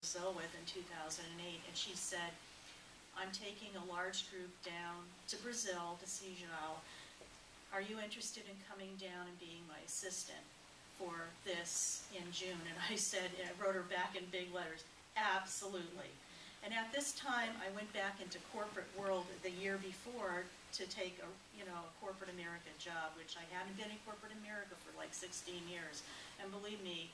Brazil with in 2008, and she said, I'm taking a large group down to Brazil to see João. Are you interested in coming down and being my assistant for this in June? And I said, and I wrote her back in big letters, absolutely. And at this time, I went back into corporate world the year before to take a corporate America job, which I hadn't been in corporate America for like 16 years. And believe me,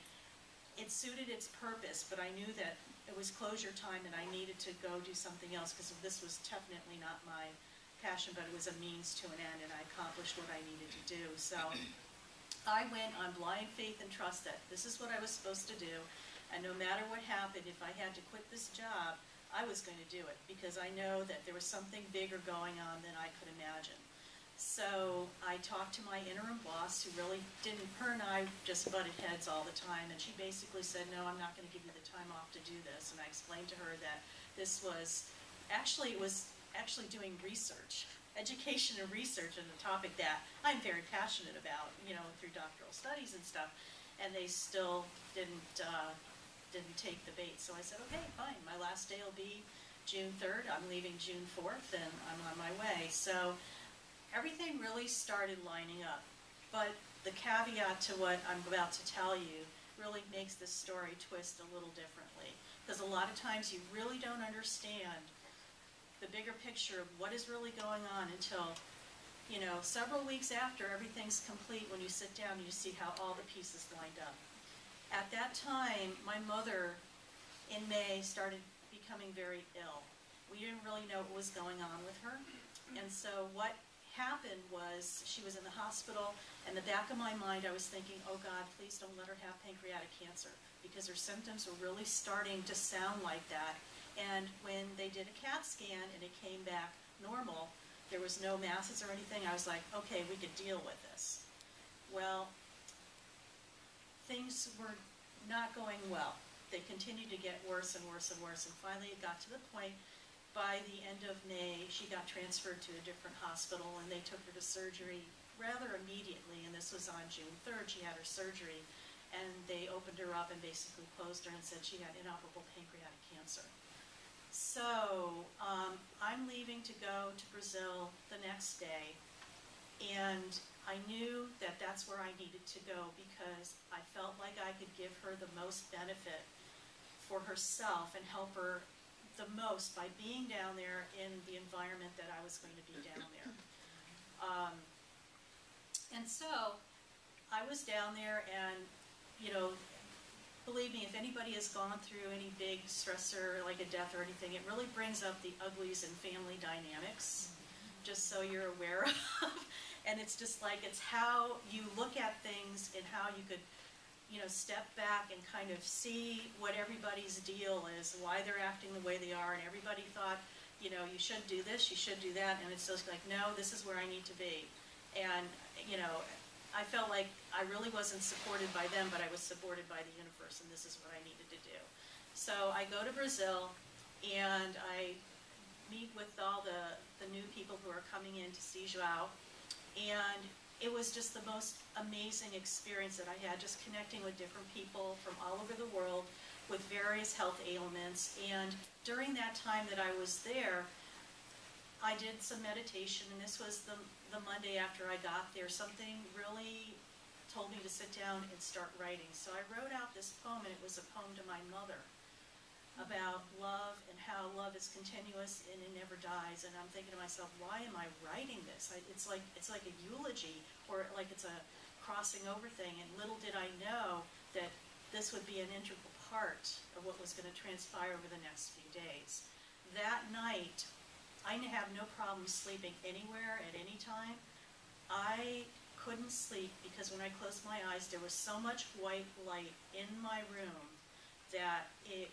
it suited its purpose, but I knew that it was closure time and I needed to go do something else because this was definitely not my passion, but it was a means to an end, and I accomplished what I needed to do. So I went on blind faith and trust that this is what I was supposed to do, and no matter what happened, if I had to quit this job, I was going to do it because I know that there was something bigger going on than I could imagine. So I talked to my interim boss, who really didn't, her and I just butted heads all the time, and she basically said, no, I'm not going to give you the time off to do this. And I explained to her that this was, it was actually doing research, education and research on a topic that I'm very passionate about, through doctoral studies and stuff, and they still didn't take the bait. So I said, okay, fine, my last day will be June 3rd, I'm leaving June 4th, and I'm on my way. So everything really started lining up, but the caveat to what I'm about to tell you really makes this story twist a little differently, because a lot of times you really don't understand the bigger picture of what is really going on until, several weeks after everything's complete, when you sit down and you see how all the pieces lined up. At that time, my mother in May started becoming very ill. We didn't really know what was going on with her, and so what happened was she was in the hospital. In the back of my mind, I was thinking, oh God, please don't let her have pancreatic cancer, because her symptoms were really starting to sound like that. And when they did a CAT scan and it came back normal, there was no masses or anything, I was like, okay, we could deal with this. Well, things were not going well. They continued to get worse and worse and worse, and finally it got to the point, by the end of May, she got transferred to a different hospital, and they took her to surgery rather immediately, and this was on June 3rd. She had her surgery, and they opened her up and basically closed her and said she had inoperable pancreatic cancer. So I'm leaving to go to Brazil the next day, and I knew that that's where I needed to go because I felt like I could give her the most benefit for herself and help her the most by being down there in the environment that I was going to be down there. And so I was down there, and believe me, if anybody has gone through any big stressor like a death or anything, it really brings up the uglies in family dynamics, just so you're aware of. And it's just like, it's how you look at things and how you could step back and kind of see what everybody's deal is, why they're acting the way they are, and everybody thought, you should do this, you should do that, and it's just like, no, this is where I need to be. And, I felt like I really wasn't supported by them, but I was supported by the universe, and this is what I needed to do. So I go to Brazil, and I meet with all the new people who are coming in to see João, and it was just the most amazing experience that I had, just connecting with different people from all over the world with various health ailments. And during that time that I was there, I did some meditation, and this was the Monday after I got there. Something really told me to sit down and start writing. So I wrote out this poem, and it was a poem to my mother about love and how love is continuous and it never dies. And I'm thinking to myself, why am I writing this? It's like a eulogy, or like it's a crossing over thing. And little did I know that this would be an integral part of what was going to transpire over the next few days. That night, I have no problem sleeping anywhere at any time. I couldn't sleep because when I closed my eyes, there was so much white light in my room that it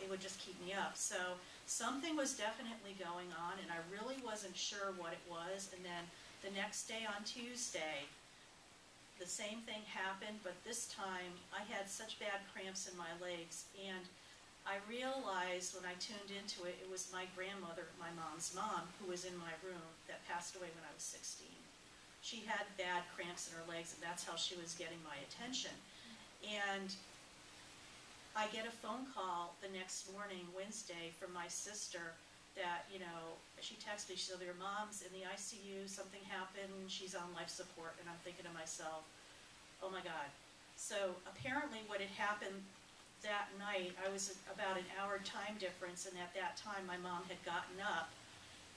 would just keep me up. So something was definitely going on, and I really wasn't sure what it was. And then the next day, on Tuesday, the same thing happened, but this time I had such bad cramps in my legs, and I realized when I tuned into it, it was my grandmother, my mom's mom, who was in my room, that passed away when I was 16. She had bad cramps in her legs, and that's how she was getting my attention. And I get a phone call the next morning, Wednesday, from my sister that, you know, she texts me, she said, your mom's in the ICU, something happened, she's on life support, and I'm thinking to myself, oh my God. So apparently what had happened that night, I was about an hour time difference, and at that time my mom had gotten up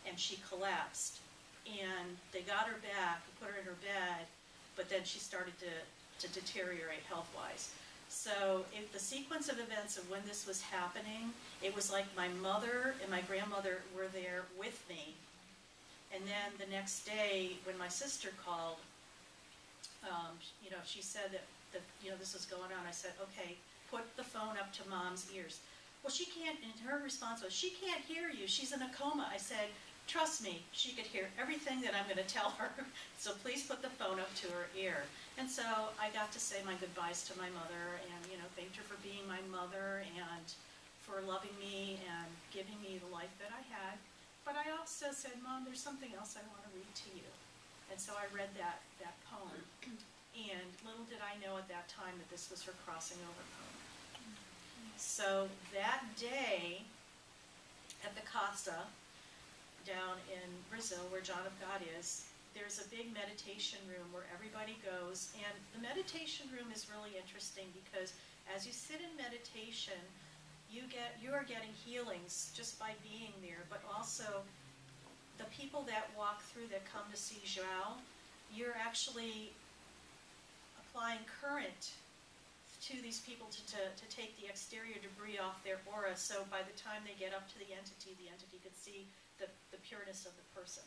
and she collapsed. And they got her back, put her in her bed, but then she started to deteriorate health-wise. So the sequence of events of when this was happening, it was like my mother and my grandmother were there with me. And then the next day, when my sister called, you know, she said that you know, this was going on. I said, okay, put the phone up to Mom's ears. Well, she can't, and her response was, she can't hear you. She's in a coma. I said, trust me, she could hear everything that I'm going to tell her. So please put the phone up to her ear. And so I got to say my goodbyes to my mother and, you know, thanked her for being my mother and for loving me and giving me the life that I had. But I also said, Mom, there's something else I want to read to you. And so I read that poem. And little did I know at that time that this was her crossing over poem. So that day at the Casa down in Brazil, where John of God is, there's a big meditation room where everybody goes. And the meditation room is really interesting because as you sit in meditation, you are getting healings just by being there, but also the people that walk through that come to see João, you're actually applying current to these people to take the exterior debris off their aura, so by the time they get up to the entity could see the pureness of the person.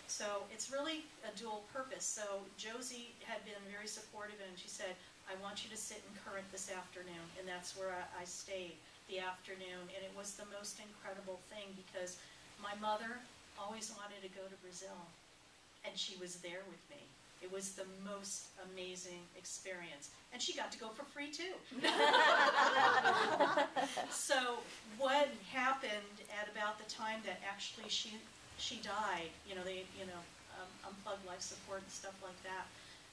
So it's really a dual purpose. So Josie had been very supportive, and she said, I want you to sit in current this afternoon, and that's where I stayed the afternoon, and it was the most incredible thing because my mother always wanted to go to Brazil, and she was there with me. It was the most amazing experience. And she got to go for free too. So what happened at about the time that actually she died, you know, they unplugged life support and stuff like that,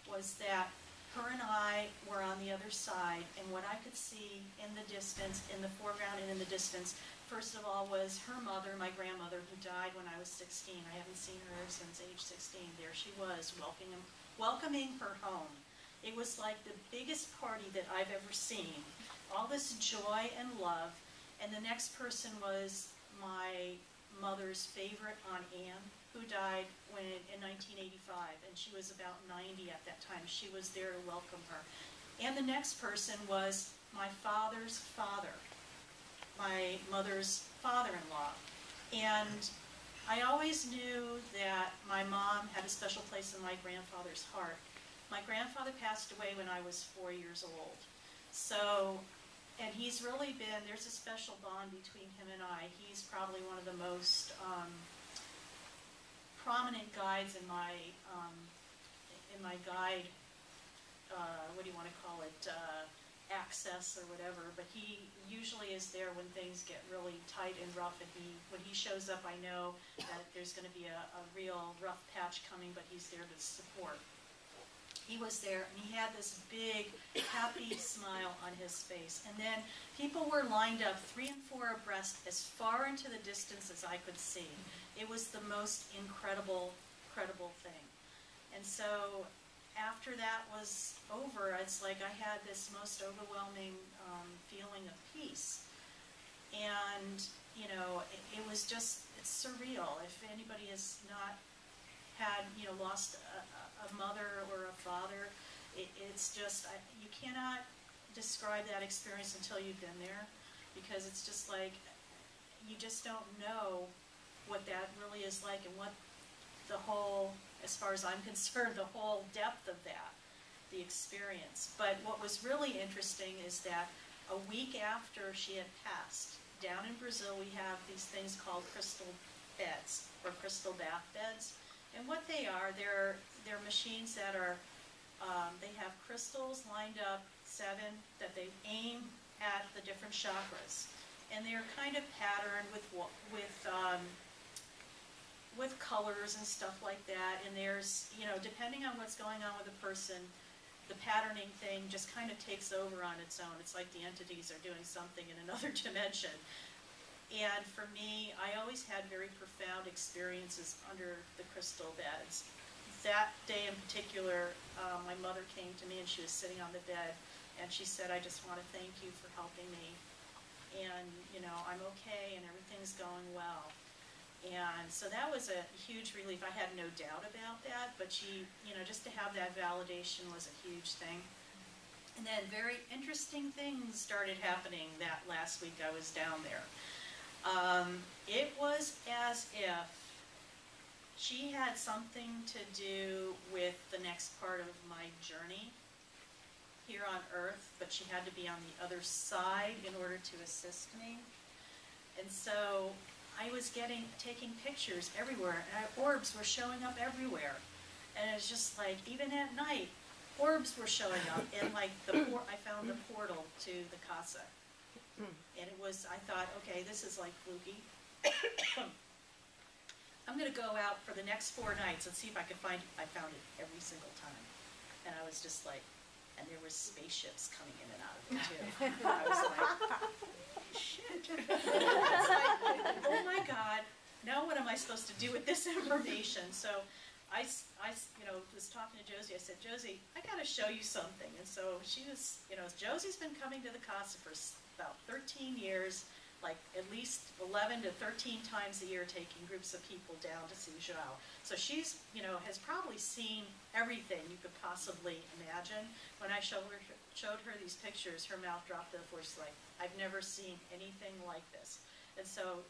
was that her and I were on the other side, and what I could see in the distance, in the foreground and in the distance, first of all was her mother, my grandmother, who died when I was 16. I haven't seen her since age 16. There she was, welcoming her home. It was like the biggest party that I've ever seen. All this joy and love. And the next person was my mother's favorite Aunt Anne, who died in 1985, and she was about 90 at that time. She was there to welcome her. And the next person was my father's father, my mother's father-in-law. And I always knew that my mom had a special place in my grandfather's heart. My grandfather passed away when I was 4 years old. So, and he's really been, there's a special bond between him and I. He's probably one of the most prominent guides in my guide, what do you want to call it, access or whatever, but he usually is there when things get really tight and rough, and when he shows up, I know that there's going to be a real rough patch coming, but he's there to support. He was there, and he had this big, happy smile on his face, and then people were lined up 3 and 4 abreast as far into the distance as I could see. It was the most incredible thing. And so after that was over, it's like I had this most overwhelming feeling of peace. And, you know, it was just, it's surreal. If anybody has not had, you know, lost a mother or a father, it's just, you cannot describe that experience until you've been there, because it's just like, you just don't know what that really is like and what the whole, as far as I'm concerned, the whole depth of that, the experience. But what was really interesting is that a week after she had passed, down in Brazil we have these things called crystal beds, or crystal bath beds. And what they are, they're machines that are, they have crystals lined up, 7, that they aim at the different chakras. And they're kind of patterned with colors and stuff like that. And there's, you know, depending on what's going on with the person, the patterning thing just kind of takes over on its own. It's like the entities are doing something in another dimension. And for me, I always had very profound experiences under the crystal beds. That day in particular, my mother came to me and she was sitting on the bed and she said, I just want to thank you for helping me. And, you know, I'm okay and everything's going well. And so that was a huge relief. I had no doubt about that, but she, you know, just to have that validation was a huge thing. And then very interesting things started happening that last week I was down there. It was as if she had something to do with the next part of my journey here on Earth, but she had to be on the other side in order to assist me. And so I was taking pictures everywhere, and orbs were showing up everywhere. And it was just like, even at night, orbs were showing up, and like I found the portal to the casa. And it was, I thought, okay, this is like fluky. I'm going to go out for the next 4 nights and see if I can find it. I found it every single time. And I was just like, and there were spaceships coming in and out of it too. I was like, shit. It's like, oh my God, now what am I supposed to do with this information? So I you know, was talking to Josie. I said, Josie, I got to show you something. And so she was, you know, Josie's been coming to the casa for about 13 years, like at least 11 to 13 times a year, taking groups of people down to see Joao. So she's, you know, has probably seen everything you could possibly imagine. When I showed her these pictures, her mouth dropped to the floor. She's like, I've never seen anything like this. And so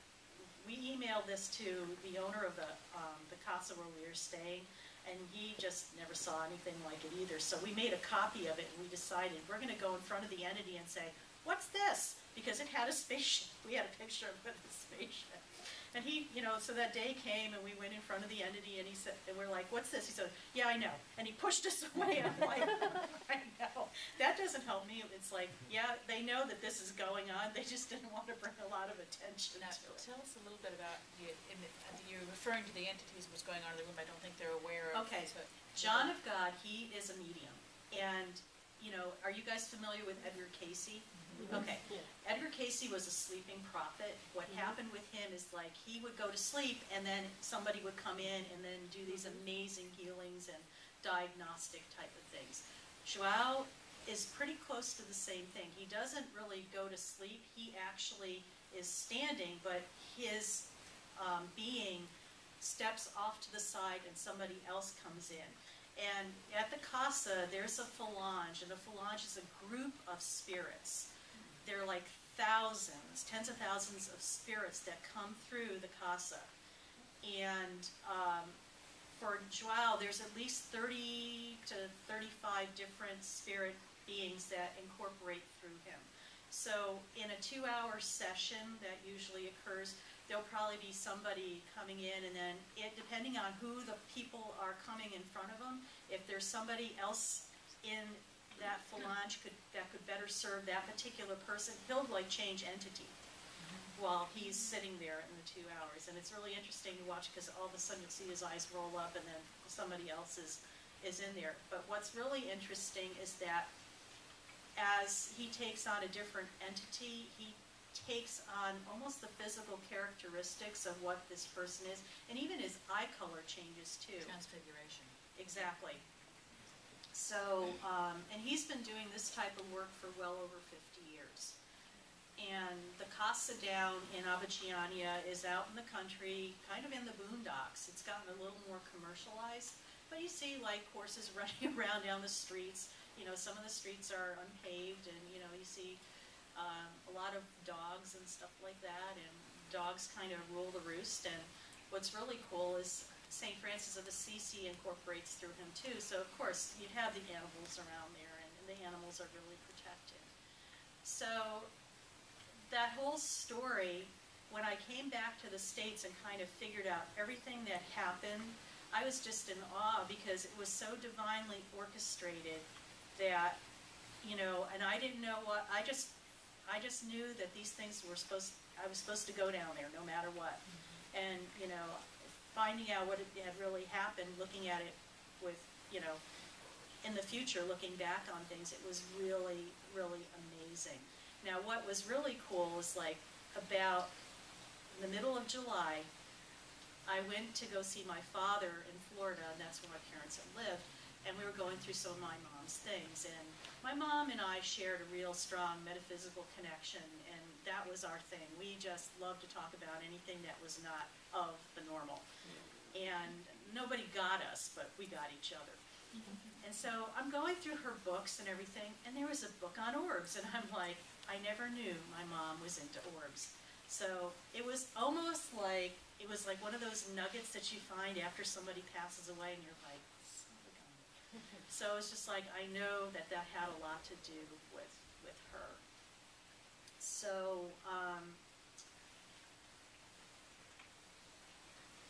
we emailed this to the owner of the casa where we were staying, and he just never saw anything like it either. So we made a copy of it, and we decided we're going to go in front of the entity and say, what's this? Because it had a spaceship. We had a picture of it, the spaceship. And he, you know, so that day came and we went in front of the entity and he said, and we're like, what's this? He said, yeah, I know. And he pushed us away. I'm like, I know. That doesn't help me. It's like, yeah, they know that this is going on. They just didn't want to bring a lot of attention Now, to it. tell us a little bit about, you're referring to the entities, what's going on in the room. I don't think they're aware of. Okay, So, John of God, he is a medium. And, you know, are you guys familiar with Edgar Cayce? Okay. Edgar Cayce was a sleeping prophet. What happened with him is like he would go to sleep and then somebody would come in and then do these amazing healings and diagnostic type of things. Joao is pretty close to the same thing. He doesn't really go to sleep. He actually is standing, but his being steps off to the side and somebody else comes in. And at the casa, there's a phalange, and a phalange is a group of spirits. They're like thousands, tens of thousands of spirits that come through the casa. And for Joao, there's at least 30 to 35 different spirit beings that incorporate through him. So in a 2-hour session that usually occurs, there'll probably be somebody coming in, and then depending on who the people are coming in front of them, if there's somebody else in that phalange that could better serve that particular person, he'll like change entity while he's sitting there in the 2 hours. And it's really interesting to watch because all of a sudden you'll see his eyes roll up and then somebody else is in there. But what's really interesting is that as he takes on a different entity, he takes on almost the physical characteristics of what this person is, and even his eye color changes too. Transfiguration. Exactly. So, and he's been doing this type of work for well over 50 years. And the casa down in Abadiania is out in the country, kind of in the boondocks. It's gotten a little more commercialized, but you see like horses running around down the streets. You know, some of the streets are unpaved, and you know, you see a lot of dogs and stuff like that, and dogs kind of rule the roost. And what's really cool is St. Francis of Assisi incorporates through him too. So of course you have the animals around there, and the animals are really protected. So that whole story, when I came back to the States and kind of figured out everything that happened, I was just in awe because it was so divinely orchestrated that, you know, and I didn't know what, I just knew that these things were I was supposed to go down there no matter what. And, you know, finding out what had really happened, looking at it with, you know, in the future, looking back on things, it was really, really amazing. Now, what was really cool is like about in the middle of July, I went to go see my father in Florida, and that's where my parents had lived, and we were going through some of my mom's things. And my mom and I shared a real strong metaphysical connection, and that was our thing. We just loved to talk about anything that was not of the normal. And nobody got us, but we got each other. And so I'm going through her books and everything, and there was a book on orbs, and I'm like, I never knew my mom was into orbs. So it was almost like, it was like one of those nuggets that you find after somebody passes away, and you're like, son of a gun. So it's just like, I know that that had a lot to do with her. So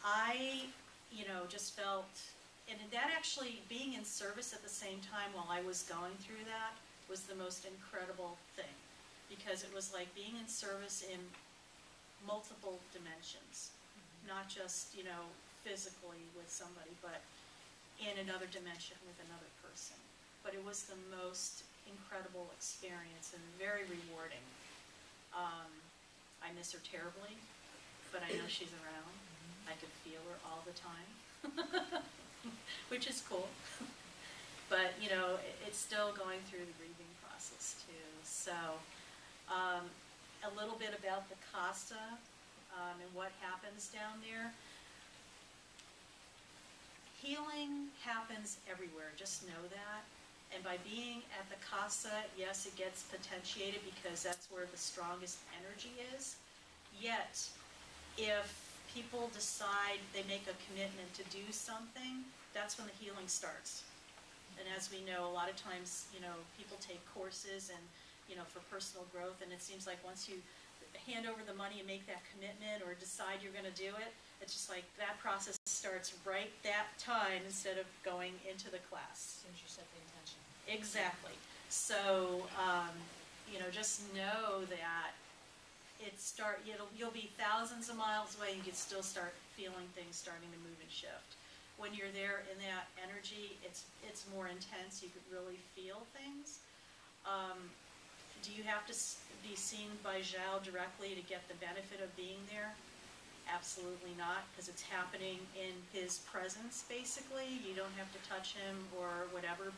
I, just felt, and that actually, being in service at the same time while I was going through that was the most incredible thing, because it was like being in service in multiple dimensions, not just, physically with somebody, but in another dimension with another person. But it was the most incredible experience and very rewarding. I miss her terribly, but I know she's around. I could feel her all the time, which is cool. But, it's still going through the grieving process too. So, a little bit about the Casa and what happens down there. Healing happens everywhere, just know that. And by being at the Casa, yes, it gets potentiated because that's where the strongest energy is. Yet, if people decide, they make a commitment to do something, that's when the healing starts. And as we know, a lot of times, people take courses and, for personal growth, and it seems like once you hand over the money and make that commitment or decide you're going to do it, it's just like that process starts right that time instead of going into the class. As soon as you set the intention. Exactly. So, just know that you'll be thousands of miles away, and you can still start feeling things starting to move and shift. When you're there in that energy, it's more intense. You could really feel things. Do you have to be seen by Zhao directly to get the benefit of being there? Absolutely not, because it's happening in his presence, basically. You don't have to touch him or whatever,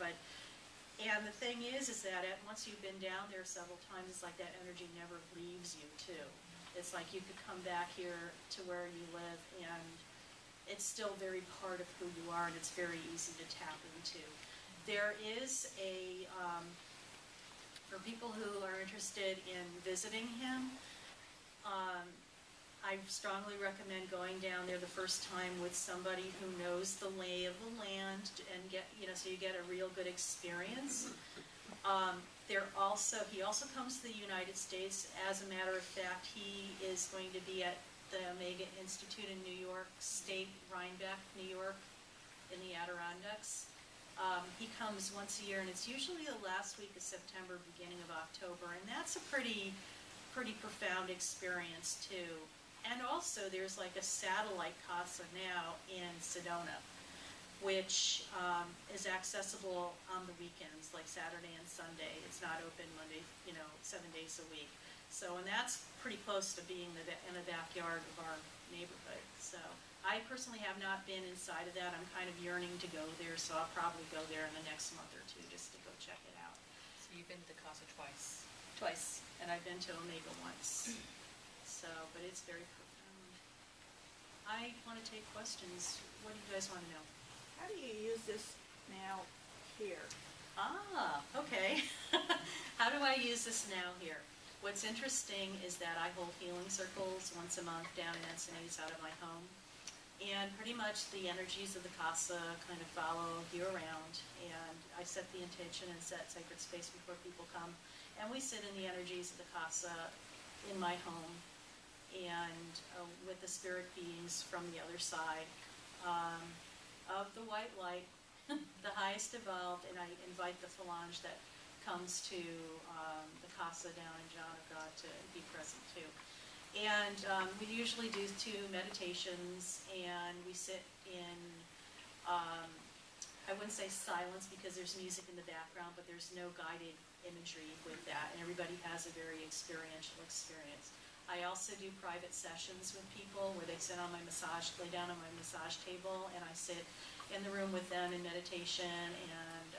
and the thing is that once you've been down there several times, it's like that energy never leaves you, too. It's like you could come back here to where you live, and it's still very part of who you are, and it's very easy to tap into. There is for people who are interested in visiting him, I strongly recommend going down there the first time with somebody who knows the lay of the land and so you get a real good experience. He also comes to the United States. As a matter of fact, he is going to be at the Omega Institute in New York State, Rhinebeck, New York, in the Adirondacks. He comes once a year, and it's usually the last week of September, beginning of October, and that's a pretty profound experience too. And also, there's like a satellite Casa now in Sedona, which is accessible on the weekends, like Saturday and Sunday. It's not open Monday, 7 days a week. So, and that's pretty close to being in the backyard of our neighborhood. So, I personally have not been inside of that. I'm kind of yearning to go there, so I'll probably go there in the next month or two just to go check it out. So you've been to the Casa twice? Twice, and I've been to Omega once. So, but it's very profound. I want to take questions. What do you guys want to know? How do you use this now here? Okay. How do I use this now here? What's interesting is that I hold healing circles once a month down in Encinitas out of my home. And pretty much the energies of the Casa kind of follow you around. And I set the intention and set sacred space before people come. And we sit in the energies of the Casa in my home and with the spirit beings from the other side of the white light, the highest evolved, and I invite the phalange that comes to the Casa down in John of God to be present too. And we usually do 2 meditations, and we sit in I wouldn't say silence because there's music in the background, but there's no guided imagery with that, and everybody has a very experiential experience. I also do private sessions with people where they sit on my massage, lay down on my massage table, and I sit in the room with them in meditation and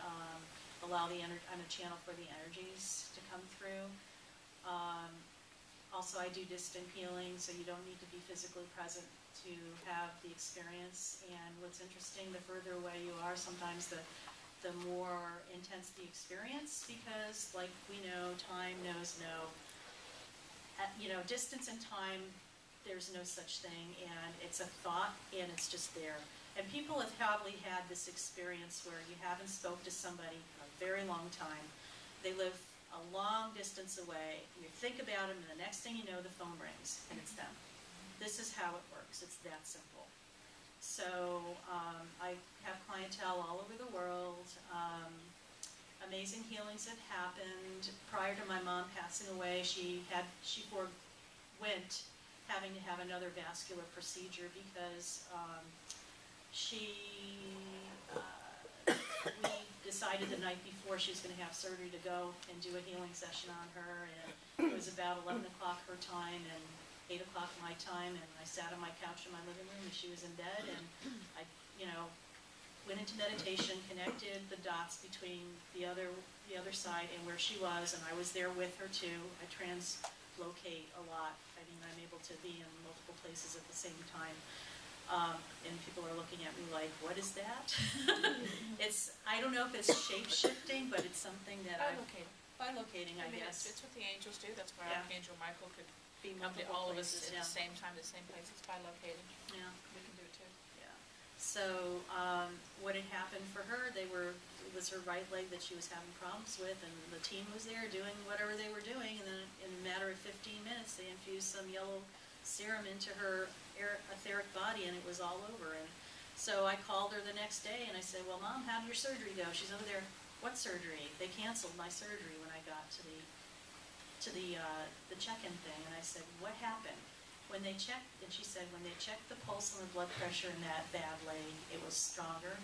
allow I'm a channel for the energies to come through. Also, I do distant healing, so you don't need to be physically present to have the experience. And what's interesting, the further away you are, sometimes the more intense the experience, because like we know, time knows no, distance and time, there's no such thing, and it's a thought, and it's just there. And people have probably had this experience where you haven't spoke to somebody in a very long time. They live a long distance away, you think about them, and the next thing you know, the phone rings, and it's them. This is how it works. It's that simple. So I have clientele all over the world. Amazing healings have happened. Prior to my mom passing away, she forewent having to have another vascular procedure because we decided the night before she was going to have surgery to go and do a healing session on her, and it was about 11 o'clock her time and 8 o'clock my time, and I sat on my couch in my living room and she was in bed, and I went into meditation, connected the dots between the other side and where she was, and I was there with her too. I translocate a lot. I mean, I'm able to be in multiple places at the same time. And people are looking at me like, what is that? I don't know if it's shape-shifting, but it's something that bilocating, I guess. It's what the angels do. That's why Yeah. Archangel Michael could Be come to multiple all places, of us at yeah. the same time, the same place. It's bilocated. Yeah. We can do it too. Yeah. So what had happened for her, it was her right leg that she was having problems with, and the team was there doing whatever they were doing, and then in a matter of 15 minutes they infused some yellow serum into her etheric body, and it was all over. And so I called her the next day and I said, well, Mom, how did your surgery go? She's over there. What surgery? They canceled my surgery when I got to the check-in thing. And I said, what happened? When they checked, and she said, when they checked the pulse and the blood pressure in that bad leg, it was stronger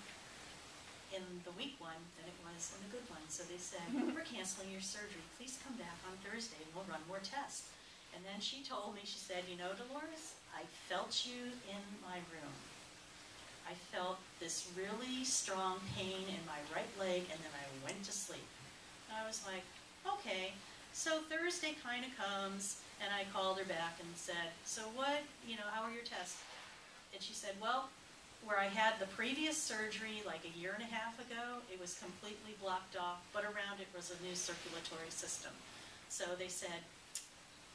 in the weak one than it was in the good one. So they said, we're canceling your surgery. Please come back on Thursday and we'll run more tests. And then she told me, she said, Dolores, I felt you in my room. I felt this really strong pain in my right leg, and then I went to sleep. And I was like, okay. So Thursday kind of comes, and I called her back and said, so what, how are your tests? And she said, well, where I had the previous surgery like a year and a half ago, it was completely blocked off, but around it was a new circulatory system. So they said,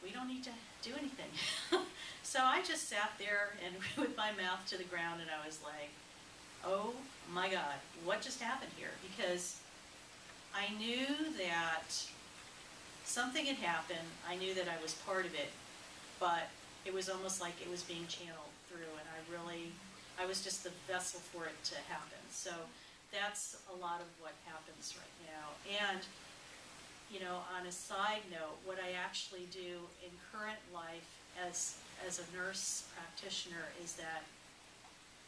we don't need to do anything. So I just sat there and with my mouth to the ground, and I was like, oh my God, what just happened here? Because I knew that something had happened. I knew that I was part of it, but it was almost like it was being channeled through, and I was just the vessel for it to happen. So that's a lot of what happens right now. And on a side note, what I actually do in current life as a nurse practitioner is that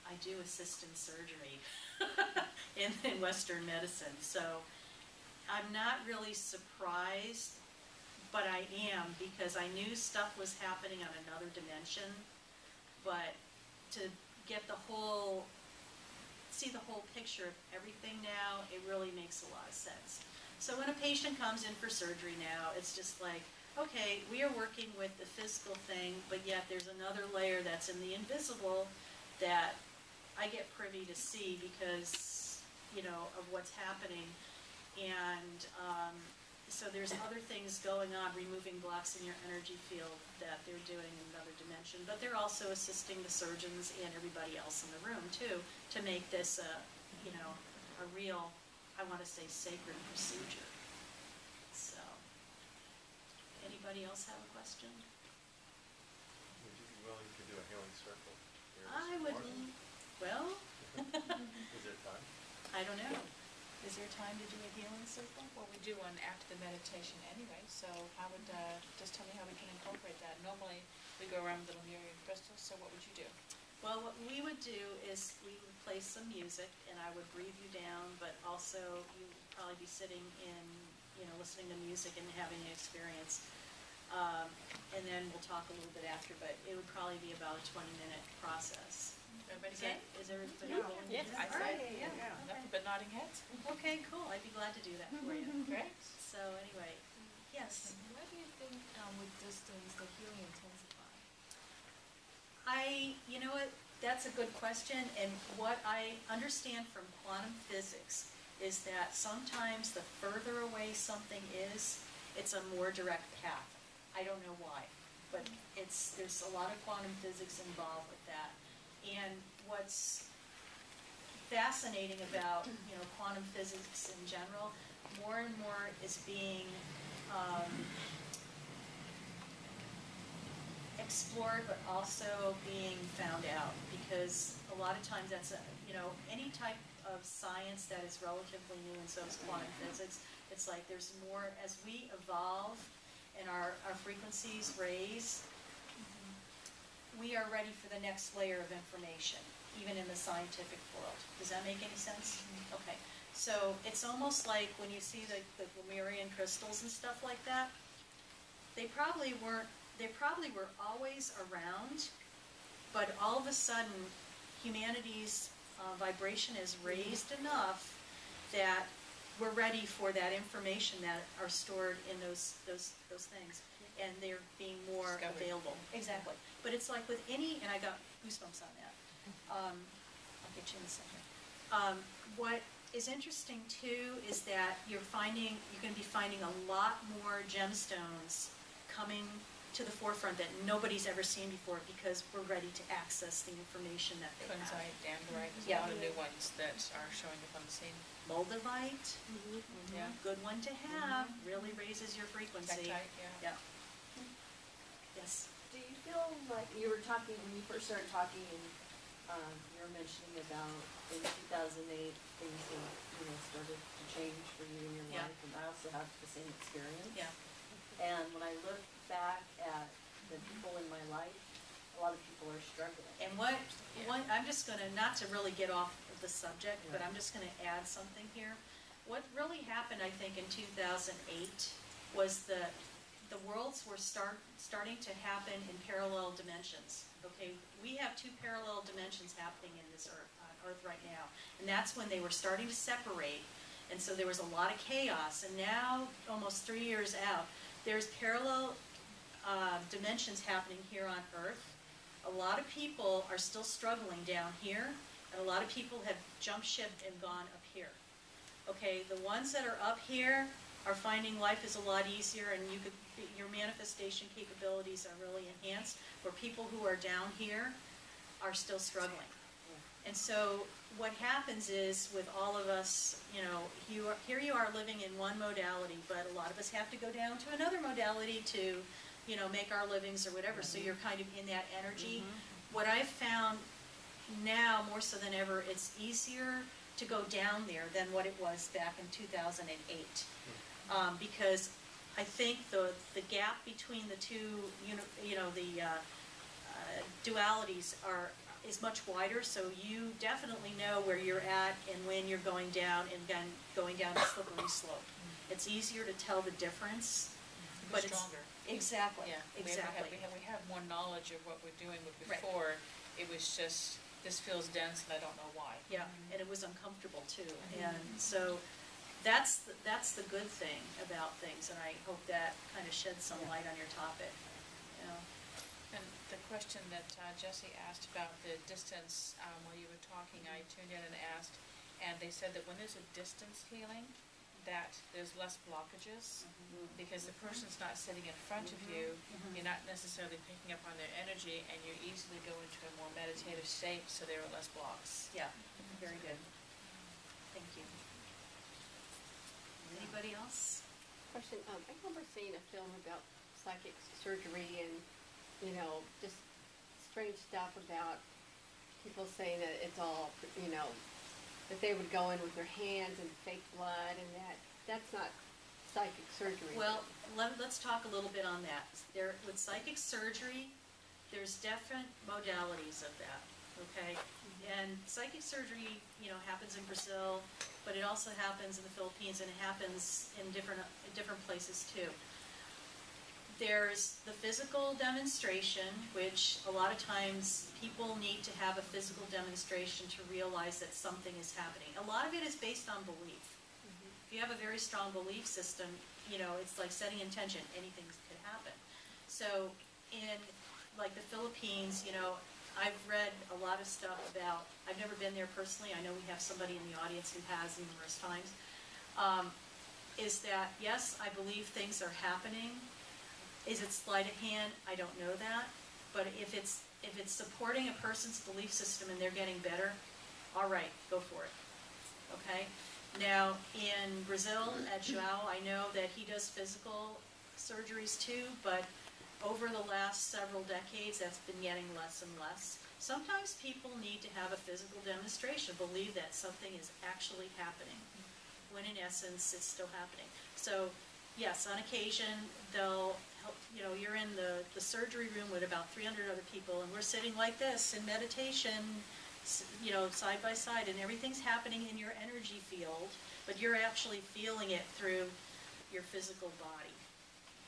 I do assist in surgery in Western medicine. So I'm not really surprised, but I am, because I knew stuff was happening on another dimension. But to get see the whole picture of everything now, it really makes a lot of sense. So when a patient comes in for surgery now, it's just like, okay, we are working with the physical thing, but yet there's another layer that's in the invisible that I get privy to see because, of what's happening. And so there's other things going on, removing blocks in your energy field that they're doing in another dimension. But they're also assisting the surgeons and everybody else in the room, too, to make this a real, I want to say, sacred procedure. So, anybody else have a question? Would you be willing to do a healing circle here I this would, morning? well, Is there time? I don't know. Is there time to do a healing circle? Well, we do one after the meditation anyway, so how would, just tell me how we can incorporate that. Normally, we go around with little mirroring crystals, so what would you do? Well, what we would do is we would play some music, and I would breathe you down, but also you would probably be sitting in, listening to music and having an experience. And then we'll talk a little bit after, but it would probably be about a 20-minute process. Everybody Is that, game? is everybody Yeah. willing to Yes, do I that? said, Yeah. Okay. nothing but nodding heads. Okay, cool, I'd be glad to do that for you. Great. So anyway, yes. Why do you think with distance the healing intensifies? You know what, that's a good question, and what I understand from quantum physics is that sometimes the further away something is, it's a more direct path. I don't know why, but there's a lot of quantum physics involved with that. And what's fascinating about, quantum physics in general, more and more is being explored, but also being found out, because a lot of times that's any type of science that is relatively new, and so is quantum physics. It's like there's more as we evolve and our frequencies raise. We are ready for the next layer of information, even in the scientific world. Does that make any sense? Okay. So it's almost like when you see the Lemurian crystals and stuff like that, they probably were always around, but all of a sudden humanity's vibration is raised enough that we're ready for that information that are stored in those things, and they're being more Discovered. available. Exactly. But it's like with any, and I got goosebumps on that. I'll get you in a second. What is interesting too is that you're going to be finding a lot more gemstones coming to the forefront that nobody's ever seen before, because we're ready to access the information that they have. Kunzite, Danderite, there's Yeah. a lot of new ones that are showing up on the scene. Moldavite, Yeah. good one to have, really raises your frequency. Tektite, yeah. Yeah. Yes. Do you feel like you were talking, when you first started talking, and you were mentioning about in 2008 things have, started to change for you in your Yeah. life, and I also have the same experience. Yeah. And when I look back at the people in my life, a lot of people are struggling. And I'm just gonna, not to really get off of the subject, but I'm just gonna add something here. What really happened, I think, in 2008 was the worlds were starting to happen in parallel dimensions. Okay, we have two parallel dimensions happening in this Earth right now, and that's when they were starting to separate, and so there was a lot of chaos. And now, almost 3 years out, there's parallel dimensions happening here on Earth. A lot of people are still struggling down here, and a lot of people have jumped ship and gone up here. Okay, the ones that are up here are finding life is a lot easier, and your manifestation capabilities are really enhanced, where people who are down here are still struggling. And so what happens is, with all of us, here you are living in one modality, but a lot of us have to go down to another modality to make our livings or whatever, so you're kind of in that energy. What I've found now, more so than ever, it's easier to go down there than what it was back in 2008. Because I think the gap between the two, dualities is much wider, so you definitely know where you're at and when you're going down, and then going down a slippery slope. It's easier to tell the difference, but it's Stronger. Exactly. Yeah, exactly. we have more knowledge of what we're doing. With Right. before, it was just, this feels dense and I don't know why. Yeah, and it was uncomfortable too, and so that's the good thing about things, and I hope that kind of sheds some light on your topic. And the question that Jessie asked about the distance, while you were talking, I tuned in and asked, and they said that when there's a distance healing, that there's less blockages, because the person's not sitting in front of you, you're not necessarily picking up on their energy, and you easily go into a more meditative state, so there are less blocks. Yeah, very good. Thank you. Anybody else? Question, I remember seeing a film about psychic surgery and, just strange stuff about people saying that it's all, that they would go in with their hands and fake blood, and that's not psychic surgery. Well, let's talk a little bit on that. With psychic surgery, there's different modalities of that. okay? And psychic surgery, you know, happens in Brazil, but it also happens in the Philippines, and it happens in different places too. There's the physical demonstration, which a lot of times people need to have a physical demonstration to realize that something is happening. A lot of it is based on belief. If you have a very strong belief system, you know, it's like setting intention, anything could happen. So in like the Philippines, you know, I've read a lot of stuff about, I've never been there personally, I know we have somebody in the audience who has numerous times, is that, yes, I believe things are happening. Is it sleight of hand? I don't know that. But if it's supporting a person's belief system and they're getting better, all right, go for it. Okay? Now, in Brazil, at João, I know that he does physical surgeries too, but over the last several decades, that's been getting less and less. Sometimes people need to have a physical demonstration, believe that something is actually happening, when in essence, it's still happening. So, yes, on occasion, they'll help, you know, you're in the surgery room with about 300 other people, and we're sitting like this in meditation, you know, side by side, and everything's happening in your energy field, but you're actually feeling it through your physical body,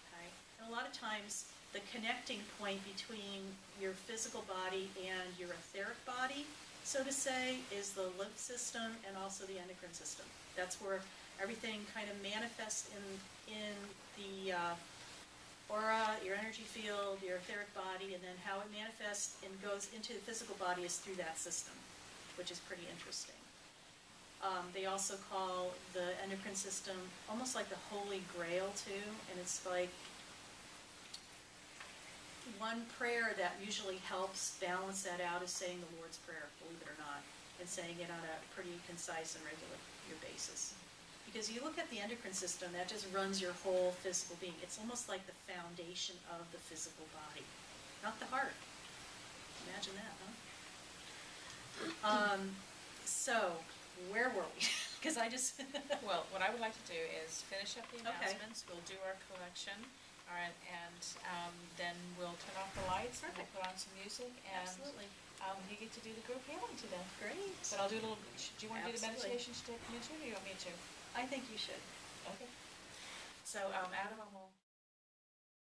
okay? And a lot of times, the connecting point between your physical body and your etheric body, so to say, is the lymph system and also the endocrine system. That's where everything kind of manifests in the aura, your energy field, your etheric body, and then how it manifests and goes into the physical body is through that system, which is pretty interesting. They also call the endocrine system almost like the Holy Grail too, and it's like one prayer that usually helps balance that out is saying the Lord's Prayer, believe it or not, and saying it on a pretty concise and regular basis. Because you look at the endocrine system, that just runs your whole physical being. It's almost like the foundation of the physical body, not the heart. Imagine that, huh? So, where were we? Because I just... Well, what I would like to do is finish up the Okay. announcements, we'll do our collection, all right, and then we'll turn off the lights, and we'll Perfect. put on some music, and Absolutely. you get to do the group healing today. Great. But I'll do a little, do you want to do the Absolutely. meditation to take me to, or do you want me to? I think you should. Okay. So, Adam will